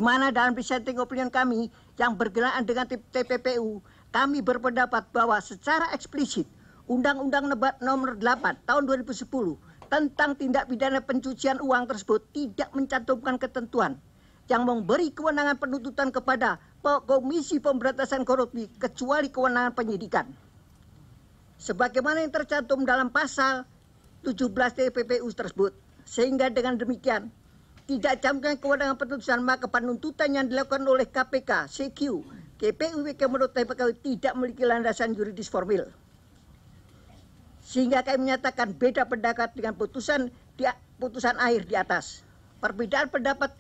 mana dalam dissenting opinion kami yang berkenaan dengan TPPU, kami berpendapat bahwa secara eksplisit Undang-Undang Nomor 8 Tahun 2010 tentang tindak pidana pencucian uang tersebut tidak mencantumkan ketentuan yang memberi kewenangan penuntutan kepada Komisi Pemberantasan Korupsi kecuali kewenangan penyidikan. Sebagaimana yang tercantum dalam pasal 17 TPPU tersebut, sehingga dengan demikian tidak cantumkan kewenangan penuntutan, maka penuntutan yang dilakukan oleh KPK, CQ, GPU, menurut TPPU tidak memiliki landasan yuridis formil. Sehingga kami menyatakan beda pendapat dengan putusan akhir di atas. Perbedaan pendapat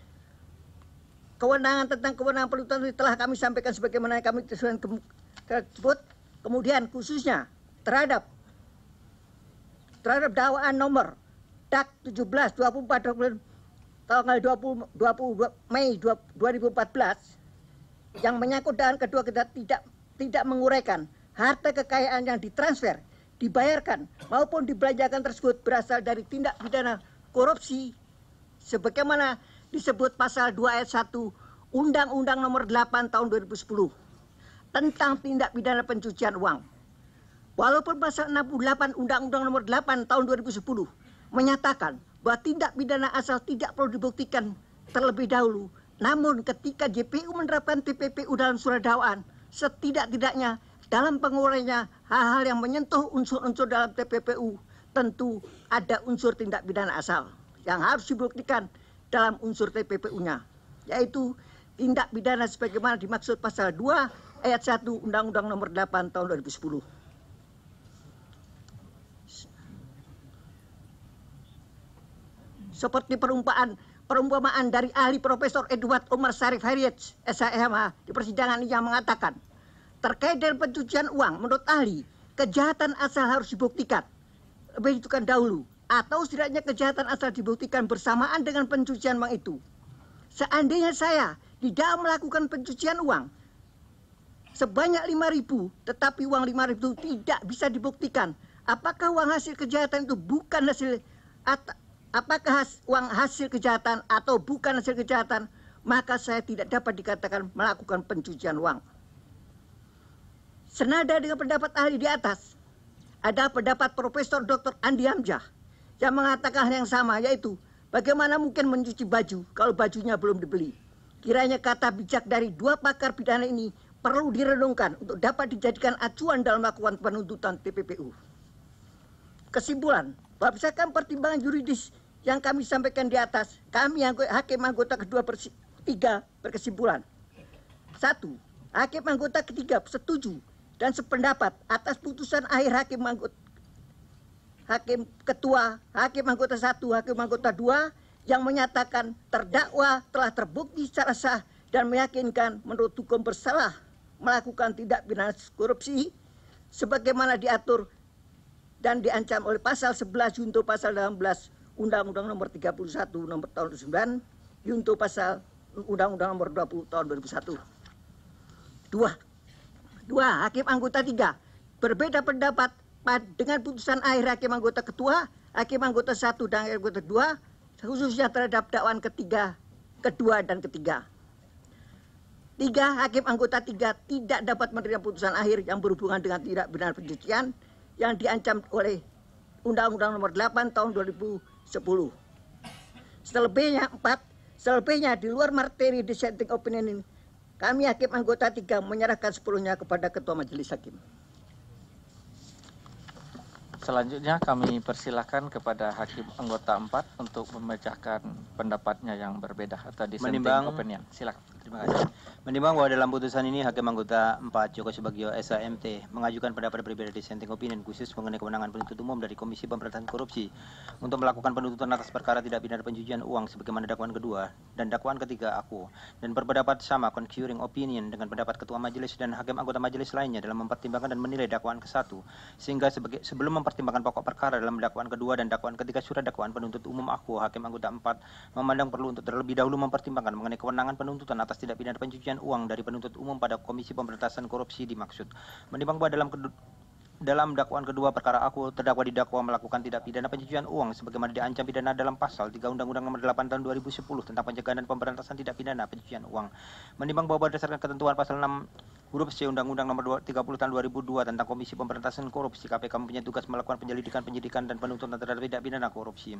kewenangan tentang kewenangan penuntutan telah kami sampaikan sebagaimana kami tersebut. Kemudian khususnya terhadap dakwaan nomor DAK 17 24 tanggal 20 Mei 2014 yang menyangkut dengan kedua kita tidak menguraikan harta kekayaan yang ditransfer, dibayarkan maupun dibelanjakan tersebut berasal dari tindak pidana korupsi sebagaimana disebut pasal 2 ayat 1 Undang-Undang Nomor 8 Tahun 2010 tentang tindak pidana pencucian uang. Walaupun pasal 68 Undang-Undang Nomor 8 Tahun 2010 menyatakan bahwa tindak pidana asal tidak perlu dibuktikan terlebih dahulu, namun ketika JPU menerapkan TPPU dalam surat dakwaan, setidak-tidaknya dalam penguraiannya hal-hal yang menyentuh unsur-unsur dalam TPPU tentu ada unsur tindak pidana asal yang harus dibuktikan dalam unsur TPPU-nya, yaitu tindak pidana sebagaimana dimaksud pasal 2 ayat 1 Undang-Undang Nomor 8 Tahun 2010. Seperti perumpamaan dari ahli Profesor Edward Omar Sharif Hariet, SHMH, di persidangan ini yang mengatakan, terkait dengan pencucian uang, menurut ahli, kejahatan asal harus dibuktikan lebih dahulu, atau setidaknya kejahatan asal dibuktikan bersamaan dengan pencucian uang itu. Seandainya saya tidak melakukan pencucian uang sebanyak 5.000, tetapi uang 5.000 itu tidak bisa dibuktikan, apakah uang hasil kejahatan itu bukan hasil uang hasil kejahatan atau bukan hasil kejahatan, maka saya tidak dapat dikatakan melakukan pencucian uang. Senada dengan pendapat ahli di atas, ada pendapat Profesor Dr. Andi Hamzah yang mengatakan hal yang sama, yaitu bagaimana mungkin mencuci baju kalau bajunya belum dibeli. Kiranya kata bijak dari dua pakar pidana ini perlu direnungkan untuk dapat dijadikan acuan dalam melakukan penuntutan TPPU. Kesimpulan, berdasarkan pertimbangan yuridis yang kami sampaikan di atas, kami hakim anggota ketiga berkesimpulan. 1. Hakim anggota ketiga setuju dan sependapat atas putusan akhir hakim ketua, hakim anggota 1, hakim anggota 2 yang menyatakan terdakwa telah terbukti secara sah dan meyakinkan menurut hukum bersalah melakukan tindak pidana korupsi sebagaimana diatur dan diancam oleh pasal 11 junto pasal 18 Undang-Undang Nomor 31 Nomor Tahun 2009 junto pasal Undang-Undang Nomor 20 Tahun 2001. 2. Hakim anggota 3 berbeda pendapat dengan putusan akhir hakim anggota ketua, hakim anggota 1 dan hakim anggota 2 khususnya terhadap dakwaan kedua dan ketiga. 3. Hakim anggota 3 tidak dapat menerima putusan akhir yang berhubungan dengan tindak pidana pencucian yang diancam oleh Undang-Undang Nomor 8 Tahun 2010. Selebihnya di luar materi dissenting opinion ini, kami hakim anggota 3 menyerahkan sepenuhnya kepada Ketua Majelis Hakim. Selanjutnya kami persilahkan kepada hakim anggota 4 untuk memecahkan pendapatnya yang berbeda atau dissenting opinion. Silakan. Terima kasih. Menimbang bahwa dalam putusan ini hakim anggota 4 Joko Subagio SHMT mengajukan pendapat berbeda dissenting opinion khusus mengenai kewenangan penuntut umum dari Komisi Pemberantasan Korupsi untuk melakukan penuntutan atas perkara tidak pidana pencucian uang sebagaimana dakwaan kedua dan dakwaan ketiga aku, dan berpendapat sama concurring opinion dengan pendapat ketua majelis dan hakim anggota majelis lainnya dalam mempertimbangkan dan menilai dakwaan ke-1 sehingga sebelum mempertimbangkan pokok perkara dalam dakwaan kedua dan dakwaan ketiga surat dakwaan penuntut umum aku, hakim anggota 4 memandang perlu untuk terlebih dahulu mempertimbangkan mengenai kewenangan penuntutan atas tidak pidana pencucian uang dari penuntut umum pada Komisi Pemberantasan Korupsi dimaksud. Menimbang bahwa dalam dakwaan kedua perkara aku, terdakwa didakwa melakukan tindak pidana pencucian uang sebagaimana diancam pidana dalam pasal 3 Undang-Undang Nomor 8 Tahun 2010 tentang pencegahan dan pemberantasan tindak pidana pencucian uang. Menimbang bahwa berdasarkan ketentuan pasal 6 huruf C Undang-Undang Nomor 30 Tahun 2002 tentang Komisi Pemberantasan Korupsi, KPK mempunyai tugas melakukan penyelidikan, penyidikan, dan penuntutan terhadap tindak pidana korupsi.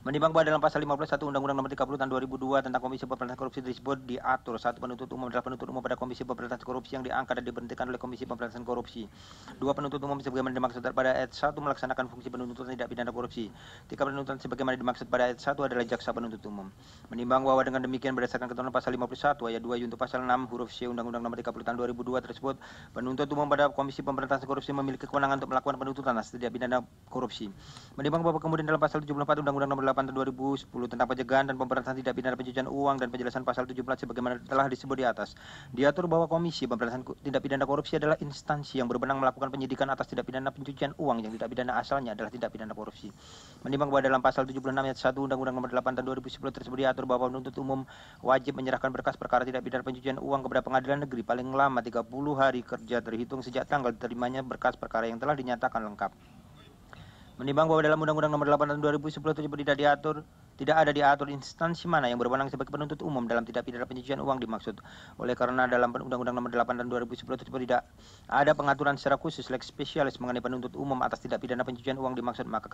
Menimbang bahwa dalam pasal 51 Undang-Undang Nomor 30 Tahun 2002 tentang Komisi Pemberantasan Korupsi tersebut diatur satu, penuntut umum adalah penuntut umum pada Komisi Pemberantasan Korupsi yang diangkat dan diberhentikan oleh Komisi Pemberantasan Korupsi. Dua, penuntut umum sebagaimana dimaksud pada ayat 1 melaksanakan fungsi penuntutan tidak pidana korupsi. Tiga, penuntutan sebagaimana dimaksud pada ayat 1 adalah jaksa penuntut umum. Menimbang bahwa dengan demikian berdasarkan ketentuan pasal 51 ayat 2 junto pasal 6 huruf C Undang-Undang Nomor 30 Tahun 2002 tersebut, penuntut umum pada Komisi Pemberantasan Korupsi memiliki kewenangan untuk melakukan penuntutan atas tindak pidana korupsi. Menimbang bahwa kemudian dalam pasal 74 Undang-Undang Nomor 8 Tahun 2010 tentang pencegahan dan pemberantasan tindak pidana pencucian uang dan penjelasan pasal 17 sebagaimana telah disebut di atas, diatur bahwa Komisi Pemberantasan Tindak Pidana Korupsi adalah instansi yang berwenang melakukan penyidikan atas tindak pidana pencucian uang yang tindak pidana asalnya adalah tindak pidana korupsi. Menimbang bahwa dalam pasal 76 ayat 1 Undang-Undang Nomor 8 Tahun 2010 tersebut diatur bahwa penuntut umum wajib menyerahkan berkas perkara tindak pidana pencucian uang kepada pengadilan negeri paling lama 30 hari kerja terhitung sejak tanggal diterimanya berkas perkara yang telah dinyatakan lengkap. Menimbang bahwa dalam Undang-Undang Nomor 8 Tahun 2010 tersebut tidak ada diatur instansi mana yang berwenang sebagai penuntut umum dalam tindak pidana pencucian uang dimaksud. Oleh karena dalam Undang-Undang Nomor 8 Tahun 2010 tersebut tidak ada pengaturan secara khusus lex specialis mengenai penuntut umum atas tindak pidana pencucian uang dimaksud, maka